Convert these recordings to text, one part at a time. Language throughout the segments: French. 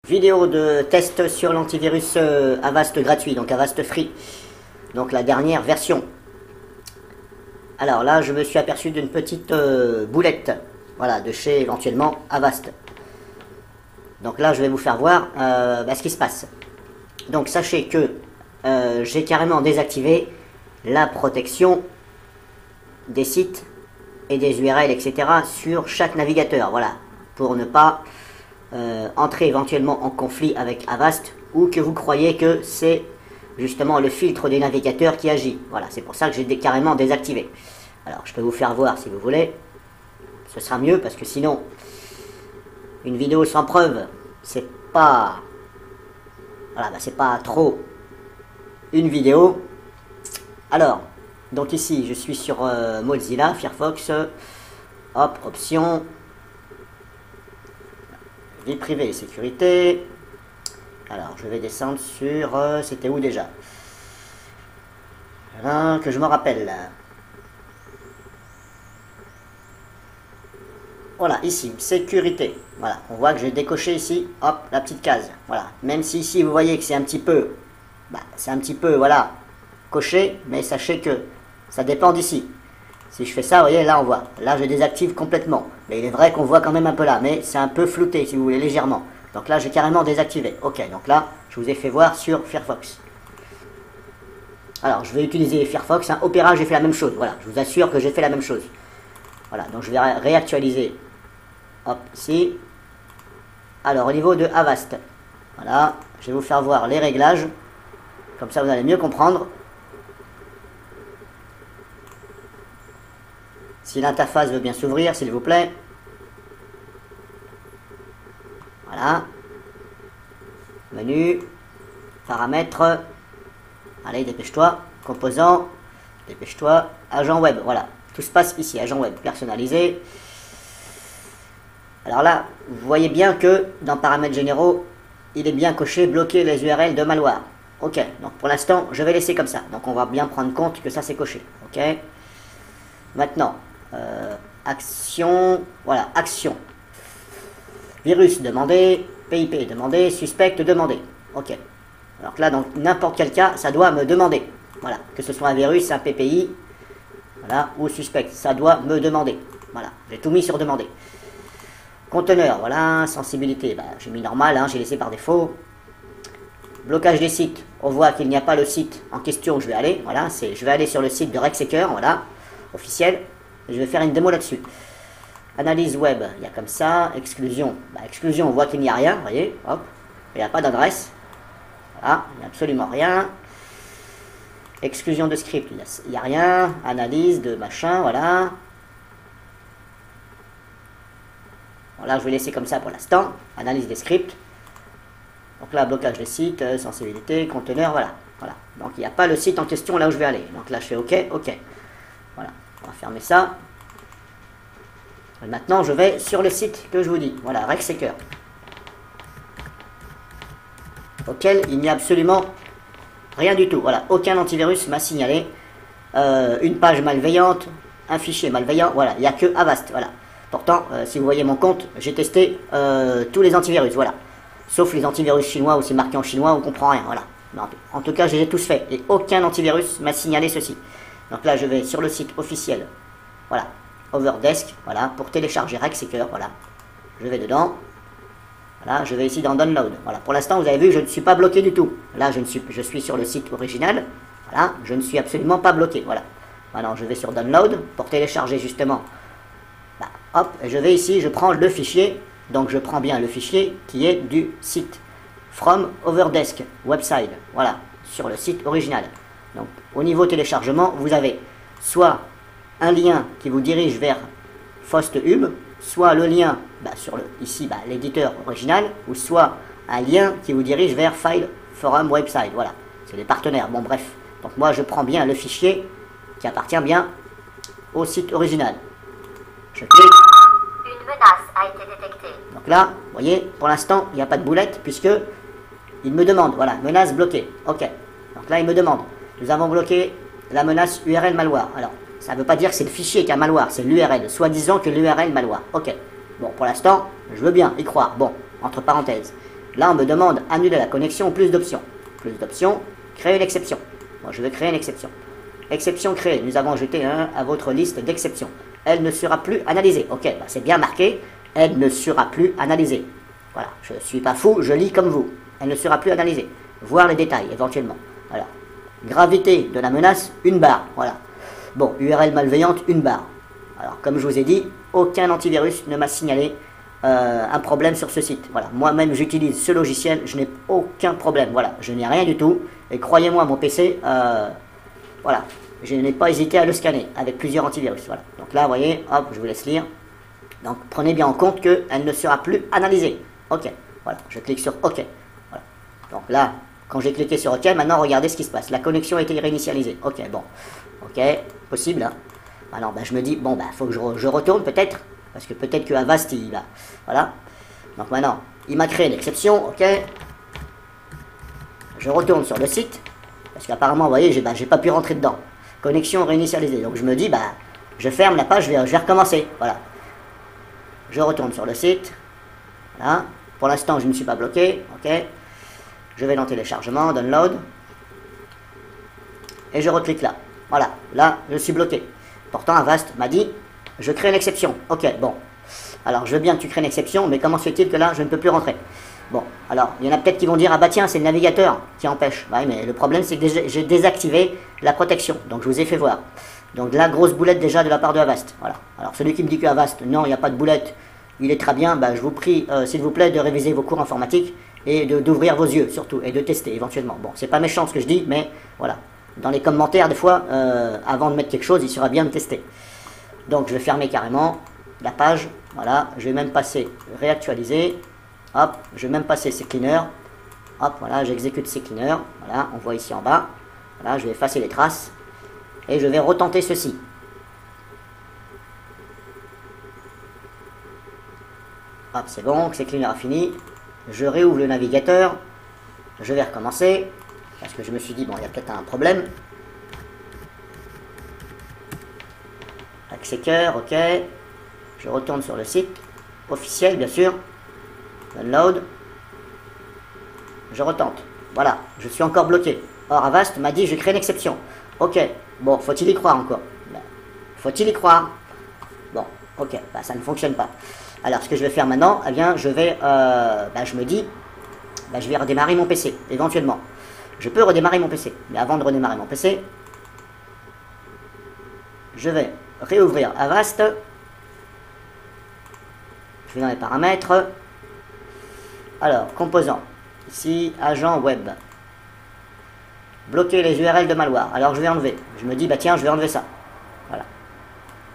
Vidéo de test sur l'antivirus Avast gratuit, donc Avast Free, donc la dernière version. Alors là, je me suis aperçu d'une petite boulette, voilà, de chez éventuellement Avast. Donc là, je vais vous faire voir ce qui se passe. Donc sachez que j'ai carrément désactivé la protection des sites et des URL, etc. sur chaque navigateur, voilà, pour ne pas entrer éventuellement en conflit avec Avast, ou que vous croyez que c'est justement le filtre des navigateurs qui agit. Voilà, c'est pour ça que j'ai carrément désactivé. Alors, je peux vous faire voir si vous voulez. Ce sera mieux, parce que sinon, une vidéo sans preuve, c'est pas... Voilà, c'est pas trop une vidéo. Alors, donc ici, je suis sur Mozilla, Firefox. Hop, options. Vie privée et sécurité. Alors, je vais descendre sur... c'était où déjà? Voilà, que je me rappelle. Voilà, ici, sécurité. Voilà, on voit que j'ai décoché ici, hop, la petite case. Voilà, même si ici, vous voyez que c'est un petit peu... c'est un petit peu, voilà, coché, mais sachez que ça dépend d'ici. Si je fais ça, vous voyez, là on voit. Là, je désactive complètement. Mais il est vrai qu'on voit quand même un peu là, mais c'est un peu flouté, si vous voulez, légèrement. Donc là, j'ai carrément désactivé. Ok, donc là, je vous ai fait voir sur Firefox. Alors, je vais utiliser Firefox. Hein. Opera, j'ai fait la même chose. Voilà, je vous assure que j'ai fait la même chose. Voilà, donc je vais réactualiser. Hop, ici. Alors, au niveau de Avast. Voilà, je vais vous faire voir les réglages. Comme ça, vous allez mieux comprendre. Si l'interface veut bien s'ouvrir, s'il vous plaît. Voilà. Menu. Paramètres. Allez, dépêche-toi. Composants. Dépêche-toi. Agent web. Voilà. Tout se passe ici. Agent web personnalisé. Alors là, vous voyez bien que dans paramètres généraux, il est bien coché bloquer les URL de malware. Ok. Donc pour l'instant, je vais laisser comme ça. Donc on va bien prendre compte que ça c'est coché. Ok. Maintenant. Action, voilà, action. Virus demandé, PIP demandé, suspect demandé. Ok. Alors là, dans n'importe quel cas, ça doit me demander. Voilà, que ce soit un virus, un PPI, voilà, ou suspect, ça doit me demander. Voilà, j'ai tout mis sur demander. Conteneur, voilà, sensibilité, j'ai mis normal, hein, j'ai laissé par défaut. Blocage des sites, on voit qu'il n'y a pas le site en question où je vais aller. Voilà, je vais aller sur le site de RecSecure, voilà, officiel. Je vais faire une démo là-dessus. Analyse web, il y a comme ça. Exclusion. Exclusion, on voit qu'il n'y a rien. Vous voyez, hop. Il n'y a pas d'adresse. Voilà, il n'y a absolument rien. Exclusion de script, il n'y a rien. Analyse de machin, voilà. Voilà, je vais laisser comme ça pour l'instant. Analyse des scripts. Donc là, blocage des sites, sensibilité, conteneur, voilà. Voilà. Donc il n'y a pas le site en question là où je vais aller. Donc là, je fais OK, OK. Voilà. On va fermer ça. Et maintenant, je vais sur le site que je vous dis. Voilà, RecSecure. Auquel il n'y a absolument rien du tout. Voilà, aucun antivirus m'a signalé une page malveillante, un fichier malveillant. Voilà, il n'y a que Avast. Voilà. Pourtant, si vous voyez mon compte, j'ai testé tous les antivirus. Voilà. Sauf les antivirus chinois où c'est marqué en chinois, on ne comprend rien. Voilà. En tout cas, je les ai tous faits. Et aucun antivirus m'a signalé ceci. Donc là, je vais sur le site officiel, voilà, Overdesk, voilà, pour télécharger RecSecure, voilà. Je vais dedans, voilà, je vais ici dans Download, voilà. Pour l'instant, vous avez vu, je ne suis pas bloqué du tout. Là, je suis sur le site original, voilà, je ne suis absolument pas bloqué, voilà. Maintenant, je vais sur Download pour télécharger justement, hop, et je vais ici, je prends le fichier, donc je prends bien le fichier qui est du site, From Overdesk Website, voilà, sur le site original. Donc, au niveau téléchargement, vous avez soit un lien qui vous dirige vers FostHub, soit le lien sur ici l'éditeur original, ou soit un lien qui vous dirige vers File Forum Website. Voilà, c'est des partenaires. Bon, bref. Donc, moi, je prends bien le fichier qui appartient bien au site original. Je clique. Une menace a été détectée. Donc là, vous voyez, pour l'instant, il n'y a pas de boulette puisque il me demande. Voilà, menace bloquée. OK. Donc là, il me demande. Nous avons bloqué la menace URL malware. Alors, ça ne veut pas dire que c'est le fichier qui a malware, c'est l'URL. Soi-disant que l'URL malware. Ok. Bon, pour l'instant, je veux bien y croire. Bon, entre parenthèses. Là, on me demande annuler la connexion ou plus d'options. Plus d'options, créer une exception. Bon, je vais créer une exception. Exception créée. Nous avons ajouté un à votre liste d'exceptions. Elle ne sera plus analysée. Ok, bah c'est bien marqué. Elle ne sera plus analysée. Voilà, je ne suis pas fou, je lis comme vous. Elle ne sera plus analysée. Voir les détails, éventuellement. Voilà. Gravité de la menace, une barre. Voilà. Bon, URL malveillante, une barre. Alors, comme je vous ai dit, aucun antivirus ne m'a signalé un problème sur ce site. Voilà, moi-même j'utilise ce logiciel, je n'ai aucun problème. Voilà, je n'ai rien du tout. Et croyez-moi, mon PC, voilà, je n'ai pas hésité à le scanner avec plusieurs antivirus. Voilà. Donc là, vous voyez, hop, je vous laisse lire. Donc prenez bien en compte qu'elle ne sera plus analysée. Ok, voilà, je clique sur OK. Voilà. Donc là, quand j'ai cliqué sur OK, maintenant regardez ce qui se passe. La connexion a été réinitialisée. Ok, bon, ok, possible. Hein. Alors ben, je me dis, bon, bah faut que je retourne peut-être. Parce que peut-être que Avast, il va. Voilà. Donc maintenant, il m'a créé l'exception, ok. Je retourne sur le site. Parce qu'apparemment, vous voyez, j'ai pas pu rentrer dedans. Connexion réinitialisée. Donc je me dis, bah, je ferme la page, je vais recommencer. Voilà. Je retourne sur le site. Voilà. Pour l'instant, je ne me suis pas bloqué. Ok. Je vais dans téléchargement, download. Et je reclique là. Voilà. Là, je suis bloqué. Pourtant, Avast m'a dit, je crée une exception. Ok, bon. Alors, je veux bien que tu crées une exception, mais comment se fait-il que là, je ne peux plus rentrer? Bon, alors, il y en a peut-être qui vont dire, ah bah tiens, c'est le navigateur qui empêche. Oui, mais le problème, c'est que j'ai désactivé la protection. Donc, je vous ai fait voir. Donc, la grosse boulette déjà de la part de Avast. Voilà. Alors, celui qui me dit que Avast, non, il n'y a pas de boulette, il est très bien, bah, je vous prie, s'il vous plaît, de réviser vos cours informatiques et d'ouvrir vos yeux, surtout, et de tester éventuellement. Bon, c'est pas méchant ce que je dis, mais voilà. Dans les commentaires, des fois, avant de mettre quelque chose, il sera bien de tester. Donc, je vais fermer carrément la page. Voilà, je vais même passer réactualiser. Hop, je vais même passer CCleaner. Hop, voilà, j'exécute CCleaner. Voilà, on voit ici en bas. Voilà, je vais effacer les traces. Et je vais retenter ceci. Hop, c'est bon, CCleaner a fini. Je réouvre le navigateur. Je vais recommencer. Parce que je me suis dit, bon, il y a peut-être un problème. Accès ok. Je retourne sur le site officiel, bien sûr. Download. Je retente. Voilà, je suis encore bloqué. Or, Avast m'a dit, je crée une exception. Ok, bon, faut-il y croire encore? Faut-il y croire? Bon, ok, bah, ça ne fonctionne pas. Alors, ce que je vais faire maintenant, eh bien, je vais, je me dis, je vais redémarrer mon PC, éventuellement. Je peux redémarrer mon PC, mais avant de redémarrer mon PC, je vais réouvrir Avast. Je vais dans les paramètres. Alors, composants. Ici, agent web. Bloquer les URL de malware. Alors, je vais enlever. Je me dis, bah tiens, je vais enlever ça. Voilà.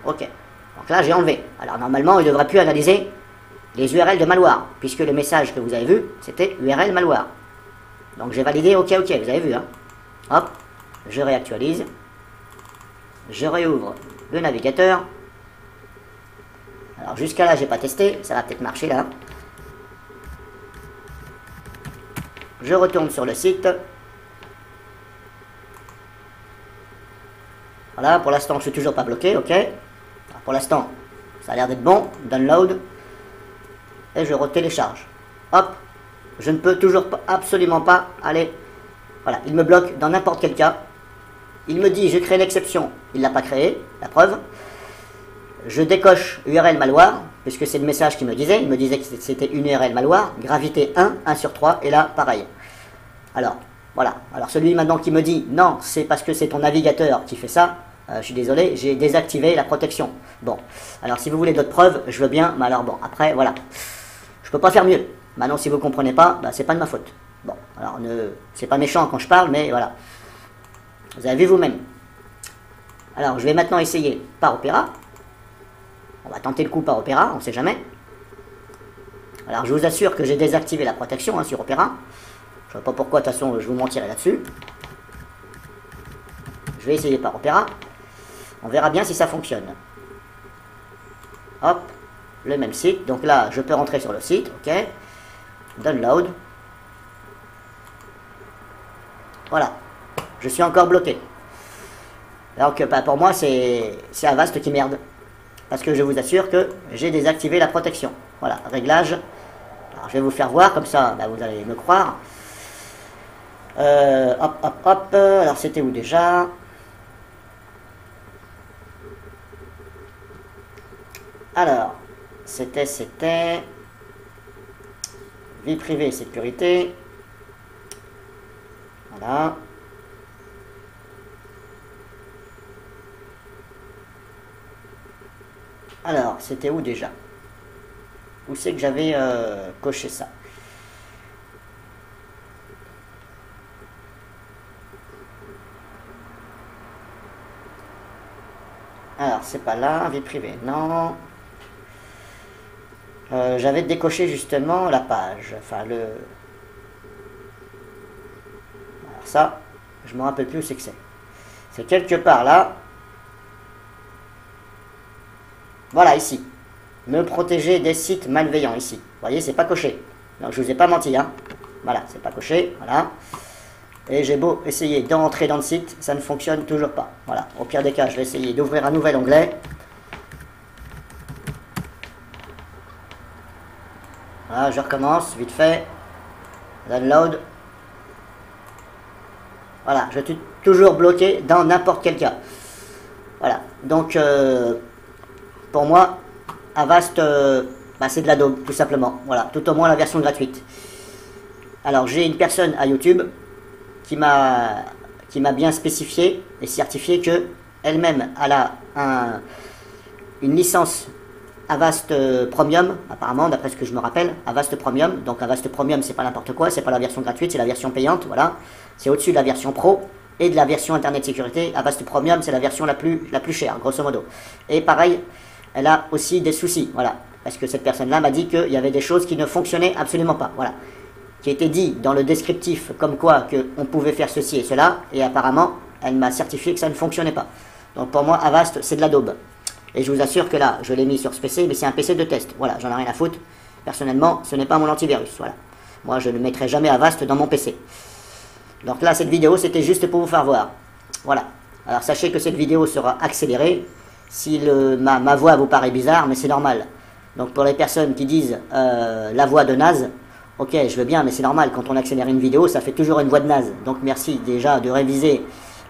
Ok. Donc là, j'ai enlevé. Alors, normalement, il ne devrait plus analyser les URL de malware, puisque le message que vous avez vu, c'était URL malware. Donc, j'ai validé, ok, vous avez vu, hein. Hop. Je réactualise. Je réouvre le navigateur. Alors jusqu'à là, j'ai pas testé, ça va peut-être marcher là. Je retourne sur le site. Voilà, pour l'instant, je suis toujours pas bloqué, ok. Alors, pour l'instant, ça a l'air d'être bon. Download. Et je retélécharge. Hop. Je ne peux toujours pas, absolument pas aller. Voilà, il me bloque dans n'importe quel cas. Il me dit, j'ai créé l'exception. Il ne l'a pas créé, la preuve. Je décoche URL malware, puisque c'est le message qu'il me disait. Il me disait que c'était une URL malware. Gravité 1, 1 sur 3. Et là, pareil. Alors, voilà. Alors, celui maintenant qui me dit, non, c'est parce que c'est ton navigateur qui fait ça. Je suis désolé, j'ai désactivé la protection. Bon. Alors, si vous voulez d'autres preuves, je veux bien. Mais alors, bon, après, voilà. Je peux pas faire mieux. Maintenant, si vous ne comprenez pas, bah, c'est pas de ma faute. Bon. Alors, c'est pas méchant quand je parle, mais voilà. Vous avez vu vous-même. Alors, je vais maintenant essayer par Opera. On va tenter le coup par Opera, on ne sait jamais. Alors, je vous assure que j'ai désactivé la protection hein, sur Opera. Je ne vois pas pourquoi, de toute façon, je vous mentirai là-dessus. Je vais essayer par Opera. On verra bien si ça fonctionne. Hop, le même site. Donc là, je peux rentrer sur le site, ok. Download. Voilà. Je suis encore bloqué. Alors que pour moi, c'est Avast qui merde. Parce que je vous assure que j'ai désactivé la protection. Voilà, réglage. Alors je vais vous faire voir, comme ça, bah, vous allez me croire. Hop, hop, hop. Alors, c'était où déjà? Alors, c'était... Vie privée et sécurité. Voilà. Alors, c'était où déjà? Où c'est que j'avais coché ça? Alors, c'est pas là, vie privée, non. J'avais décoché justement la page, enfin le... Alors ça, je me rappelle plus où c'est que c'est. C'est quelque part là. Voilà, ici. Me protéger des sites malveillants, ici. Vous voyez, c'est pas coché. Donc je vous ai pas menti, hein. Voilà, c'est pas coché, voilà. Et j'ai beau essayer d'entrer dans le site, ça ne fonctionne toujours pas. Voilà, au pire des cas, je vais essayer d'ouvrir un nouvel onglet. Voilà, je recommence, vite fait. Download. Voilà, je suis toujours bloqué dans n'importe quel cas. Voilà, donc pour moi, Avast, bah, c'est de la daube, tout simplement. Voilà, tout au moins la version gratuite. Alors, j'ai une personne à YouTube qui m'a bien spécifié et certifié que elle-même elle a une licence Avast Premium, apparemment, d'après ce que je me rappelle, Avast Premium. Donc Avast Premium, c'est pas n'importe quoi, c'est pas la version gratuite, c'est la version payante, voilà. C'est au-dessus de la version Pro et de la version Internet Sécurité. Avast Premium, c'est la version la plus chère, grosso modo. Et pareil, elle a aussi des soucis, voilà. Parce que cette personne-là m'a dit qu'il y avait des choses qui ne fonctionnaient absolument pas, voilà. Qui était dit dans le descriptif comme quoi qu'on pouvait faire ceci et cela, et apparemment, elle m'a certifié que ça ne fonctionnait pas. Donc pour moi, Avast, c'est de la daube. Et je vous assure que là, je l'ai mis sur ce PC, mais c'est un PC de test. Voilà, j'en ai rien à foutre. Personnellement, ce n'est pas mon antivirus, voilà. Moi, je ne mettrai jamais Avast dans mon PC. Donc là, cette vidéo, c'était juste pour vous faire voir. Voilà. Alors sachez que cette vidéo sera accélérée. Si ma voix vous paraît bizarre, mais c'est normal. Donc pour les personnes qui disent la voix de naze, ok, je veux bien, mais c'est normal, quand on accélère une vidéo, ça fait toujours une voix de naze. Donc merci déjà de réviser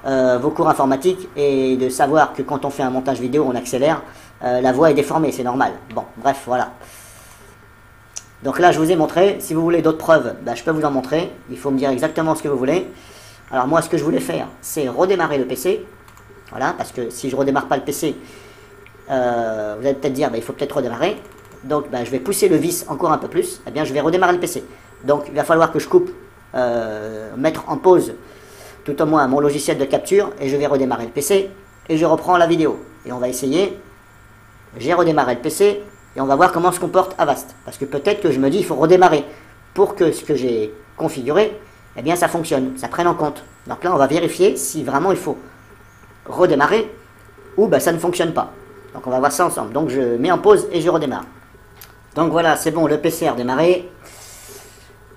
vos cours informatiques et de savoir que quand on fait un montage vidéo, on accélère, la voix est déformée, c'est normal. Bon, bref, voilà. Donc là, je vous ai montré. Si vous voulez d'autres preuves, ben, je peux vous en montrer. Il faut me dire exactement ce que vous voulez. Alors moi, ce que je voulais faire, c'est redémarrer le PC. Voilà, parce que si je redémarre pas le PC, vous allez peut-être dire, ben, il faut peut-être redémarrer. Donc ben, je vais pousser le vis encore un peu plus. Eh bien, je vais redémarrer le PC. Donc il va falloir que je coupe, mettre en pause tout au moins mon logiciel de capture, et je vais redémarrer le PC, et je reprends la vidéo. Et on va essayer. J'ai redémarré le PC, et on va voir comment se comporte Avast. Parce que peut-être que je me dis, il faut redémarrer pour que ce que j'ai configuré, eh bien ça fonctionne, ça prenne en compte. Donc là, on va vérifier si vraiment il faut redémarrer, ou ben, ça ne fonctionne pas. Donc on va voir ça ensemble. Donc je mets en pause et je redémarre. Donc voilà, c'est bon, le PC a redémarré.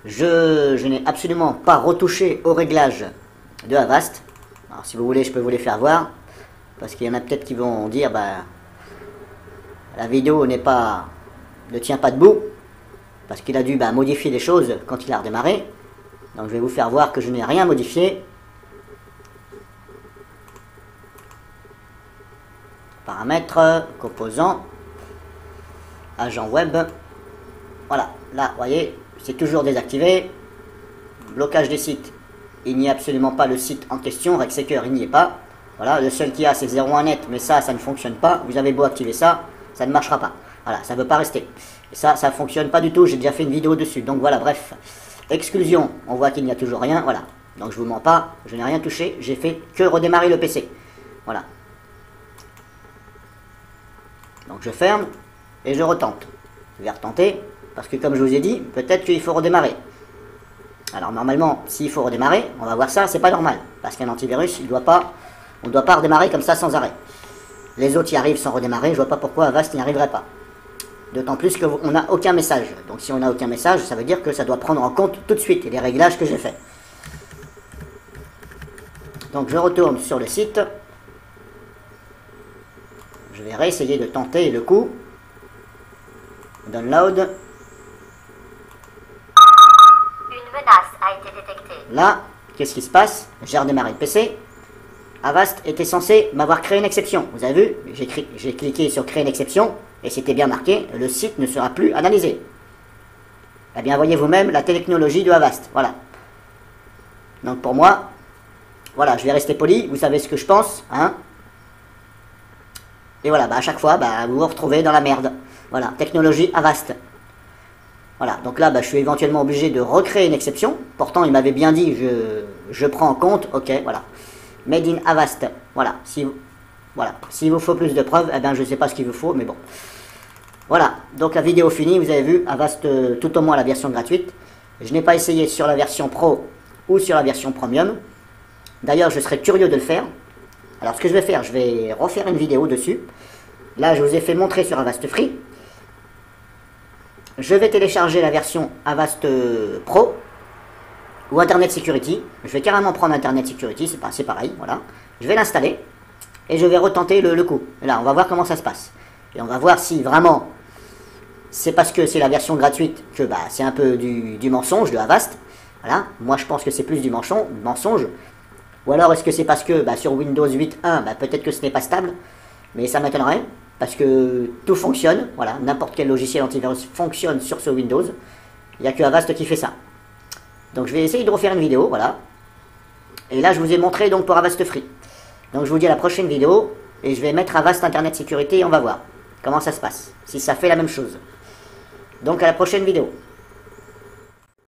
Je n'ai absolument pas retouché au réglage de Avast. Alors si vous voulez, je peux vous les faire voir. Parce qu'il y en a peut-être qui vont dire, bah, la vidéo ne tient pas debout. Parce qu'il a dû modifier des choses quand il a redémarré. Donc je vais vous faire voir que je n'ai rien modifié. Paramètres, composants, agent web. Voilà, là, vous voyez, c'est toujours désactivé. Blocage des sites. Il n'y a absolument pas le site en question. RegSeeker, il n'y est pas. Voilà, le seul qu'il y a, c'est 01net, mais ça ne fonctionne pas. Vous avez beau activer ça, ça ne marchera pas. Voilà, ça ne veut pas rester. Et ça ne fonctionne pas du tout. J'ai déjà fait une vidéo dessus. Donc voilà, bref. Exclusion, on voit qu'il n'y a toujours rien. Voilà. Donc je vous mens pas, je n'ai rien touché. J'ai fait que redémarrer le PC. Voilà. Donc je ferme et je retente. Je vais retenter, parce que comme je vous ai dit, peut-être qu'il faut redémarrer. Alors normalement, s'il faut redémarrer, on va voir ça, c'est pas normal. Parce qu'un antivirus, on ne doit pas redémarrer comme ça sans arrêt. Les autres y arrivent sans redémarrer, je vois pas pourquoi Avast n'y arriverait pas. D'autant plus qu'on n'a aucun message. Donc si on n'a aucun message, ça veut dire que ça doit prendre en compte tout de suite les réglages que j'ai faits. Donc je retourne sur le site. Je vais réessayer de tenter le coup. Download. là, qu'est-ce qui se passe? J'ai redémarré le PC. Avast était censé m'avoir créé une exception. Vous avez vu? J'ai cliqué sur créer une exception et c'était bien marqué, le site ne sera plus analysé. Eh bien, voyez vous-même la technologie de Avast. Voilà. Donc pour moi, voilà, je vais rester poli, vous savez ce que je pense, hein. Et voilà, à chaque fois, vous vous retrouvez dans la merde. Voilà, technologie Avast. Voilà, donc là, je suis éventuellement obligé de recréer une exception. Pourtant, il m'avait bien dit, je prends en compte, ok, voilà. Made in Avast, voilà. S'il vous faut plus de preuves, eh bien, je ne sais pas ce qu'il vous faut, mais bon. Voilà, donc la vidéo finie, vous avez vu, Avast, tout au moins la version gratuite. Je n'ai pas essayé sur la version Pro ou sur la version Premium. D'ailleurs, je serais curieux de le faire. Alors, ce que je vais faire, je vais refaire une vidéo dessus. Là, je vous ai fait montrer sur Avast Free. Je vais télécharger la version Avast Pro ou Internet Security. Je vais carrément prendre Internet Security, c'est pareil, voilà. Je vais l'installer et je vais retenter le coup. Et là, on va voir comment ça se passe. Et on va voir si vraiment c'est parce que c'est la version gratuite que c'est un peu du mensonge de Avast. Voilà, moi je pense que c'est plus du mensonge. Ou alors est-ce que c'est parce que sur Windows 8.1, peut-être que ce n'est pas stable, mais ça m'étonnerait, parce que tout fonctionne, voilà, n'importe quel logiciel antivirus fonctionne sur ce Windows. Il n'y a que Avast qui fait ça. Donc je vais essayer de refaire une vidéo, voilà. Et là je vous ai montré donc pour Avast Free. Donc je vous dis à la prochaine vidéo, et je vais mettre Avast Internet Sécurité et on va voir comment ça se passe, si ça fait la même chose. Donc à la prochaine vidéo.